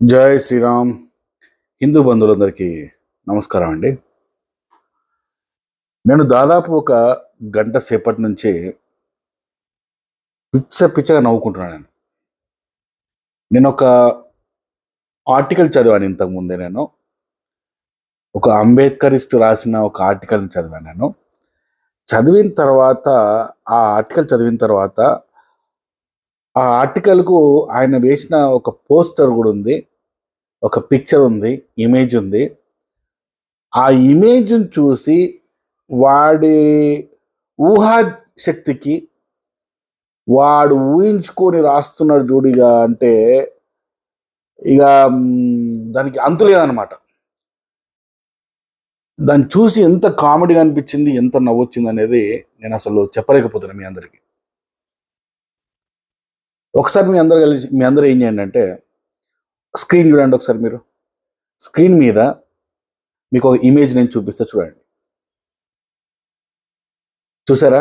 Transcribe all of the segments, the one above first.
జై శ్రీరామ్. హిందూ బంధువులందరికీ నమస్కారం అండి. నేను దాదాపు ఒక గంట సేపటి నుంచి పిచ్చగా నవ్వుకుంటున్నాను. నేను ఒక ఆర్టికల్ చదివాను ఇంతకుముందే. నేను ఒక అంబేద్కరిస్ట్ రాసిన ఒక ఆర్టికల్ని చదివాను. నేను చదివిన తర్వాత ఆ ఆర్టికల్కు ఆయన వేసిన ఒక పోస్టర్ కూడా ఉంది, ఒక పిక్చర్ ఉంది, ఇమేజ్ ఉంది. ఆ ఇమేజ్ని చూసి వాడి ఊహా శక్తికి వాడు ఊహించుకొని రాస్తున్నాడు జోడిగా అంటే ఇక దానికి అంతు లేదనమాట. దాన్ని చూసి ఎంత కామెడీగా అనిపించింది, ఎంత నవ్వొచ్చింది అనేది నేను అసలు చెప్పలేకపోతున్నాను మీ అందరికీ. ఒకసారి మీ అందరూ ఏం చేయండి అంటే స్క్రీన్ చూడండి. ఒకసారి మీరు స్క్రీన్ మీద మీకు ఒక ఇమేజ్ నేను చూపిస్తే చూడండి. చూసారా?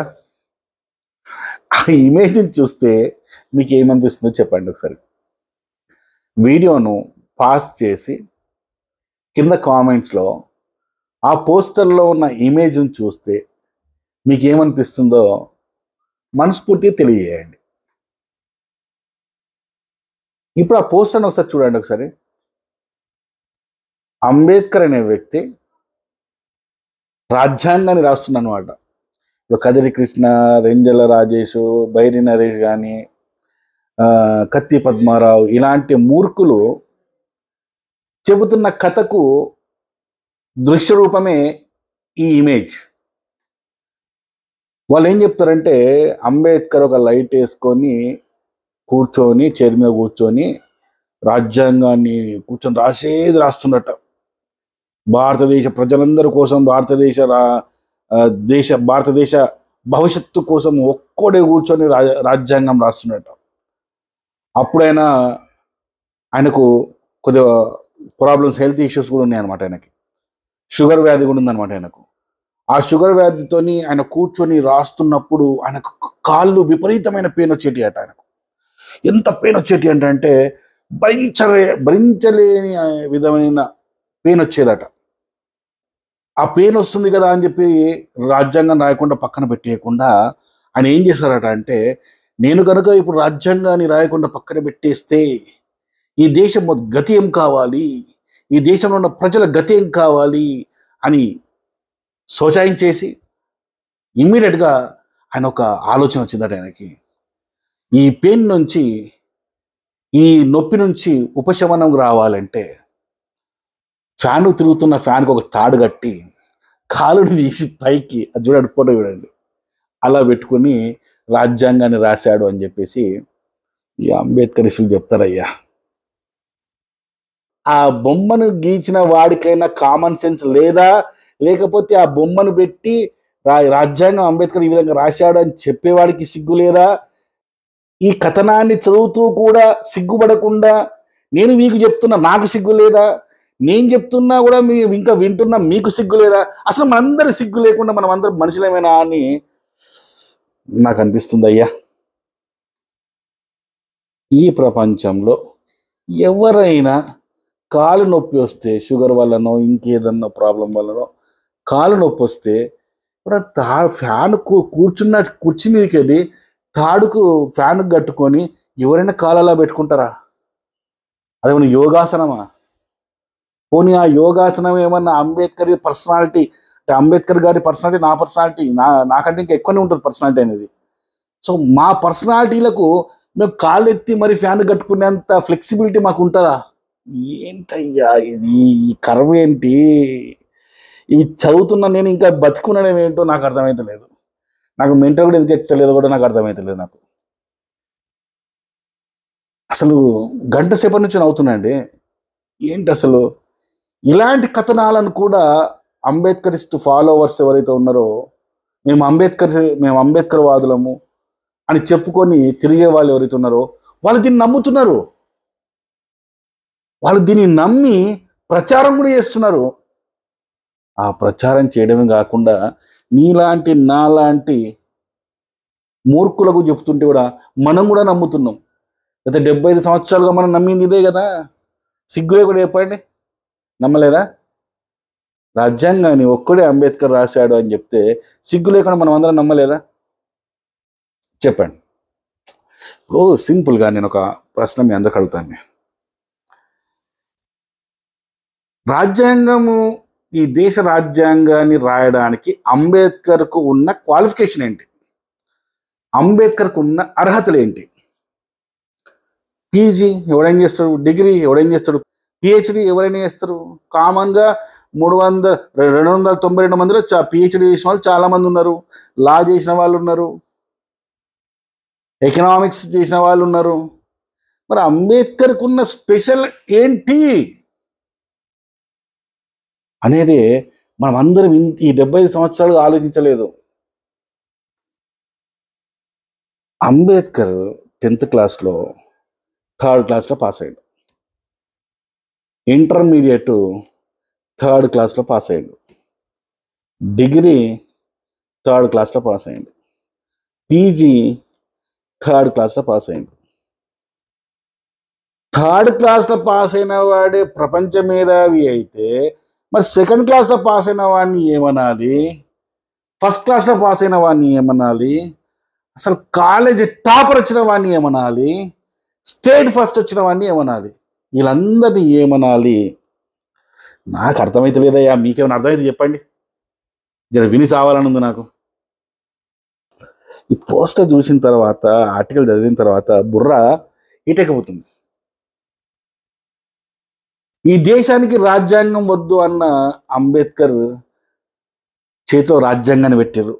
ఆ ఇమేజ్ని చూస్తే మీకు ఏమనిపిస్తుందో చెప్పండి ఒకసారి. వీడియోను పాస్ చేసి కింద కామెంట్స్లో ఆ పోస్టర్లో ఉన్న ఇమేజ్ని చూస్తే మీకు ఏమనిపిస్తుందో మనస్ఫూర్తిగా తెలియజేయండి. ఇప్పుడు ఆ పోస్టర్ని ఒకసారి చూడండి. ఒకసారి అంబేద్కర్ అనే వ్యక్తి రాజ్యాంగాన్ని రాస్తున్నమాట. ఇప్పుడు కదిరి కృష్ణ, రెంజల రాజేష్, బైరి నరేష్ కానీ, కత్తి పద్మారావు ఇలాంటి మూర్ఖులు చెబుతున్న కథకు దృశ్య రూపమే ఈ ఇమేజ్. వాళ్ళు ఏం చెప్తారంటే అంబేద్కర్ ఒక లైట్ వేసుకొని కూర్చొని చైర్ మీద కూర్చొని రాజ్యాంగాన్ని కూర్చొని రాస్తున్నట్ట. భారతదేశ ప్రజలందరి కోసం, భారతదేశ భవిష్యత్తు కోసం ఒక్కడే కూర్చొని రాజ్యాంగం రాస్తున్నట్ట. అప్పుడైనా ఆయనకు కొద్దిగా ప్రాబ్లమ్స్, హెల్త్ ఇష్యూస్ కూడా ఉన్నాయన్నమాట. ఆయనకి షుగర్ వ్యాధి కూడా ఉందన్నమాట ఆయనకు. ఆ షుగర్ వ్యాధితోని ఆయన కూర్చొని రాస్తున్నప్పుడు ఆయనకు కాళ్ళు విపరీతమైన పెయిన్ వచ్చేటి అట. ఆయనకు ఎంత పెయిన్ వచ్చేటి అంటే భరించలేని విధమైన పెయిన్ వచ్చేదట. ఆ పెయిన్ వస్తుంది కదా అని చెప్పి రాజ్యాంగం రాయకుండా పక్కన పెట్టేయకుండా ఆయన ఏం చేశారట అంటే, నేను కనుక ఇప్పుడు రాజ్యాంగాన్ని రాయకుండా పక్కన పెట్టేస్తే ఈ దేశం గతి ఏం కావాలి, ఈ దేశంలో ఉన్న ప్రజల గతి ఏం కావాలి అని సోచాయించేసి ఇమ్మీడియట్గా ఆయన ఒక ఆలోచన వచ్చిందట ఆయనకి. ఈ పెయిన్ నుంచి, ఈ నొప్పి నుంచి ఉపశమనం రావాలంటే ఫ్యాను తిరుగుతున్న ఫ్యాన్కి ఒక తాడు కట్టి కాలుని తీసి పైకి, అది చూడండి, ఫోటో చూడండి, అలా పెట్టుకుని రాజ్యాంగాన్ని రాశాడు అని చెప్పేసి ఈ అంబేద్కరిస్టులు చెప్తారయ్యా. ఆ బొమ్మను గీచిన వాడికైనా కామన్ సెన్స్ లేదా, లేకపోతే ఆ బొమ్మను పెట్టి రాజ్యాంగం అంబేద్కర్ ఈ విధంగా రాశాడు అని చెప్పేవాడికి సిగ్గు లేదా? ఈ కథనాన్ని చదువుతూ కూడా సిగ్గుపడకుండా నేను మీకు చెప్తున్నా, నాకు సిగ్గు లేదా? నేను చెప్తున్నా కూడా మీరు ఇంకా వింటున్నా, మీకు సిగ్గు లేదా? అసలు మనందరి సిగ్గు లేకుండా మనం అందరం మనుషులేమైనా అని నాకు అనిపిస్తుంది అయ్యా. ఈ ప్రపంచంలో ఎవరైనా కాలు నొప్పి వస్తే, షుగర్ వల్లనో ఇంకేదన్నా ప్రాబ్లం వల్లనో కాలు నొప్పి వస్తే ఇప్పుడు ఫ్యాన్ కూర్చున్న కుర్చీ మీదకి వెళ్ళి తాడుకు ఫ్యాన్ కట్టుకొని ఎవరైనా కాలు అలా పెట్టుకుంటారా? అదేమన్నా యోగాసనమా? పోనీ ఆ యోగాసనం ఏమన్నా అంబేద్కర్ పర్సనాలిటీ అంటే అంబేద్కర్ గారి పర్సనాలిటీ, నా పర్సనాలిటీ, నాకంటే ఇంకా ఎక్కువనే ఉంటుంది పర్సనాలిటీ అనేది. సో మా పర్సనాలిటీలకు మేము కాళ్ళు ఎత్తి మరి ఫ్యాన్ కట్టుకునేంత ఫ్లెక్సిబిలిటీ మాకు ఉంటుందా? ఏంటయ్యా ఇది, ఈ కర్వ ఏంటి? ఇవి చదువుతున్నా నేను ఇంకా బతుకున్నాను ఏంటో నాకు అర్థమవుతలేదు. నాకు మెంటల్ కూడా ఎందుకు ఎక్కలేదు కూడా నాకు అర్థమవుతలేదు. నాకు అసలు గంట సేపటి నుంచి నవ్వుతున్నాండి. ఏంటి అసలు ఇలాంటి కథనాలను కూడా అంబేద్కరిస్ట్ ఫాలోవర్స్ ఎవరైతే ఉన్నారో, మేము అంబేద్కర్ వాదులము అని చెప్పుకొని తిరిగే వాళ్ళు ఎవరైతే ఉన్నారో వాళ్ళు దీన్ని నమ్ముతున్నారు. వాళ్ళు దీన్ని నమ్మి ప్రచారం కూడా చేస్తున్నారు. ఆ ప్రచారం చేయడమే కాకుండా నీలాంటి నాలాంటి మూర్ఖులకు చెప్తుంటే కూడా మనం కూడా నమ్ముతున్నాం. గత 75 సంవత్సరాలుగా మనం నమ్మింది ఇదే కదా. సిగ్గులే కూడా చెప్పండి, నమ్మలేదా? రాజ్యాంగాన్ని ఒక్కడే అంబేద్కర్ రాశాడు అని చెప్తే సిగ్గు లేకుండా మనం అందరం నమ్మలేదా? చెప్పండి. ఓ సింపుల్గా నేను ఒక ప్రశ్న మీ అందరికి అడుగుతాను. రాజ్యాంగము, ఈ దేశ రాజ్యాంగాన్ని రాయడానికి అంబేద్కర్కు ఉన్న క్వాలిఫికేషన్ ఏంటి? అంబేద్కర్కు ఉన్న అర్హతలు ఏంటి? పీజీ ఎవడైనా చేస్తాడు, డిగ్రీ ఎవడైనా చేస్తాడు, పిహెచ్డి ఎవరైనా చేస్తారు. కామన్గా 292 మందిలో పిహెచ్డి చేసిన వాళ్ళు చాలామంది ఉన్నారు, లా చేసిన వాళ్ళు ఉన్నారు, ఎకనామిక్స్ చేసిన వాళ్ళు ఉన్నారు. మరి అంబేద్కర్కు ఉన్న స్పెషల్ ఏంటి అనేది మనం అందరం ఈ 75 సంవత్సరాలుగా ఆలోచించలేదు. అంబేద్కర్ 10th క్లాస్లో 3rd క్లాస్లో పాస్ అయ్యాడు, ఇంటర్మీడియట్ 3rd క్లాస్లో పాస్ అయ్యాడు, డిగ్రీ 3rd క్లాస్లో పాస్ అయ్యాడు, పీజీ 3rd క్లాస్లో పాస్ అయ్యాడు. 3rd క్లాస్లో పాస్ అయిన వాడే ప్రపంచ మేధావి అయితే మరి 2nd క్లాస్లో పాస్ అయిన వాడిని ఏమనాలి? 1st క్లాస్లో పాస్ అయిన వాడిని ఏమనాలి? అసలు కాలేజీ టాపర్ వచ్చిన వాడిని ఏమనాలి? స్టేట్ ఫస్ట్ వచ్చిన వాడిని ఏమనాలి? వీళ్ళందరినీ ఏమనాలి? నాకు అర్థమైతే లేదయ్యా, మీకేమైనా అర్థమైతే చెప్పండి, జర విని సావాలని ఉంది నాకు. ఈ పోస్టర్ చూసిన తర్వాత, ఆర్టికల్ చదివిన తర్వాత బుర్ర ఇటకపోతుంది. ఈ దేశానికి రాజ్యాంగం వద్దు అన్న అంబేద్కర్ చేతిలో రాజ్యాంగాన్ని పెట్టారు.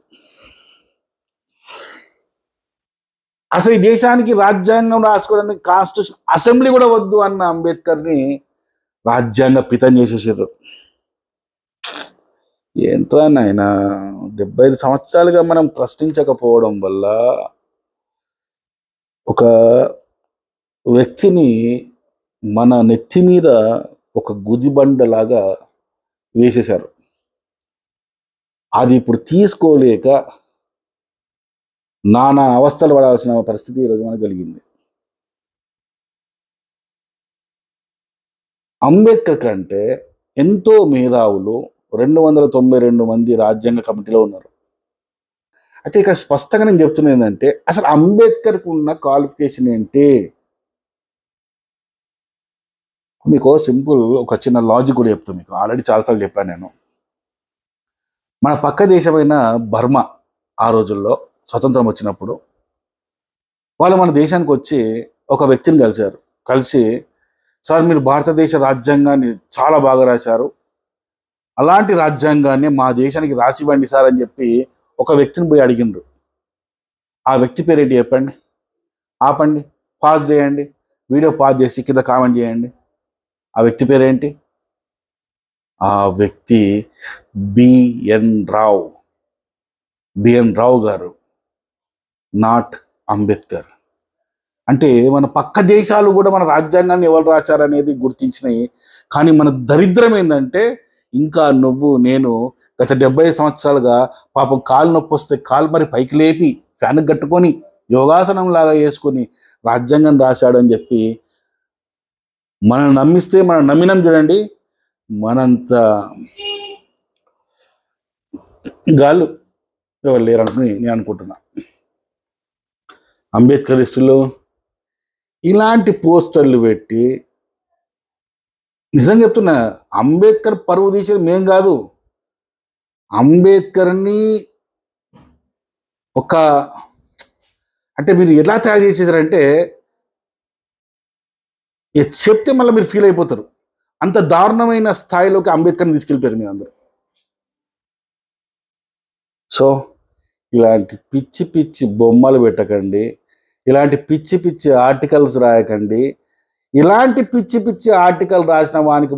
అసలు ఈ దేశానికి రాజ్యాంగం రాసుకోవడానికి కాన్స్టిట్యూషన్ అసెంబ్లీ కూడా వద్దు అన్న అంబేద్కర్ని రాజ్యాంగ పితం చేసేసారు. ఏంట్రా నాయన, 75 సంవత్సరాలుగా మనం ప్రశ్నించకపోవడం వల్ల ఒక వ్యక్తిని మన నెత్తి మీద ఒక గుదిబండలాగా వేసేశారు. అది ఇప్పుడు తీసుకోలేక నానా అవస్థలు పడాల్సిన పరిస్థితి ఈరోజు మనకు కలిగింది. అంబేద్కర్ కంటే ఎంతో మేధావులు 292 మంది రాజ్యాంగ కమిటీలో ఉన్నారు. అయితే ఇక్కడ స్పష్టంగా నేను చెప్తున్నా ఏంటంటే, అసలు అంబేద్కర్కు ఉన్న క్వాలిఫికేషన్ ఏంటి? మీకు సింపుల్ ఒక చిన్న లాజిక్ కూడా చెప్తాను. మీకు ఆల్రెడీ చాలాసార్లు చెప్పాను నేను. మన పక్క దేశమైన బర్మా ఆ రోజుల్లో స్వతంత్రం వచ్చినప్పుడు వాళ్ళు మన దేశానికి వచ్చి ఒక వ్యక్తిని కలిసి, సార్ మీరు భారతదేశ రాజ్యాంగాన్ని చాలా బాగా రాశారు, అలాంటి రాజ్యాంగాన్ని మా దేశానికి రాసివ్వండి సార్ అని చెప్పి ఒక వ్యక్తిని పోయి అడిగిండ్రు. ఆ వ్యక్తి పేరేంటి చెప్పండి? ఆపండి, పాజ్ చేయండి, వీడియో పాజ్ చేసి కింద కామెంట్ చేయండి. ఆ వ్యక్తి పేరేంటి? ఆ వ్యక్తి బిఎన్ రావు గారు, నాట్ అంబేద్కర్. అంటే మన పక్క దేశాలు కూడా మన రాజ్యాంగాన్ని ఎవరు రాశారనేది గుర్తించినాయి. కానీ మన దరిద్రం ఏంటంటే, ఇంకా నువ్వు నేను గత 75 సంవత్సరాలుగా పాపం కాలు నొప్పి వస్తే కాలు మరి పైకి లేపి ఫ్యాన్ కట్టుకొని యోగాసనం లాగా వేసుకొని రాజ్యాంగం రాశాడు అని చెప్పి మనం నమ్మిస్తే, మనం నమ్మినాం చూడండి, మనంత గాళ్ళు ఎవరు లేరనుకుని నేను అనుకుంటున్నా. అంబేద్కరిస్టులు ఇలాంటి పోస్టర్లు పెట్టి, నిజంగా చెప్తున్నా, అంబేద్కర్ పరువు తీసేది మేం కాదు. అంబేద్కర్ని అంటే మీరు ఎలా తయారు చేసేసారంటే చెప్తే మళ్ళీ మీరు ఫీల్ అయిపోతారు. అంత దారుణమైన స్థాయిలోకి అంబేద్కర్ని తీసుకెళ్ళిపోయారు మీరు అందరూ. సో ఇలాంటి పిచ్చి పిచ్చి బొమ్మలు పెట్టకండి, ఇలాంటి పిచ్చి పిచ్చి ఆర్టికల్స్ రాయకండి. ఇలాంటి పిచ్చి పిచ్చి ఆర్టికల్ రాసిన వానికి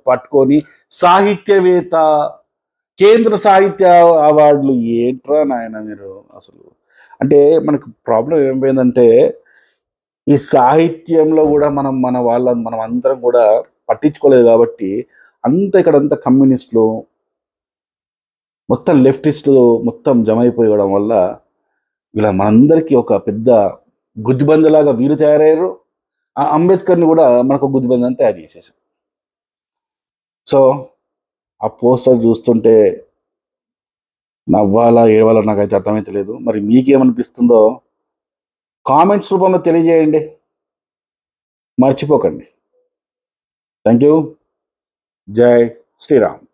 పట్టుకొని సాహిత్యవేత్త, కేంద్ర సాహిత్య అవార్డులు ఏంట్రా నాయన మీరు అసలు? అంటే మనకు ప్రాబ్లం ఏమైపోయిందంటే, ఈ సాహిత్యంలో కూడా మనం అందరం కూడా పట్టించుకోలేదు కాబట్టి ఇక్కడంతా కమ్యూనిస్టులు, మొత్తం లెఫ్టిస్టులు మొత్తం జమ అయిపోయడం వల్ల ఇలా మనందరికీ ఒక పెద్ద గుజ్జుబందులాగా వీరు తయారయ్యారు. ఆ అంబేద్కర్ని కూడా మనకు గుదిబందని తయారు చేసేసారు. సో ఆ పోస్టర్ చూస్తుంటే నవ్వాలా ఏడవాలా నాకైతే అర్థమైతే లేదు. మరి మీకేమనిపిస్తుందో కామెంట్స్ రూపంలో తెలియజేయండి, మర్చిపోకండి. Thank you. జై శ్రీరామ్.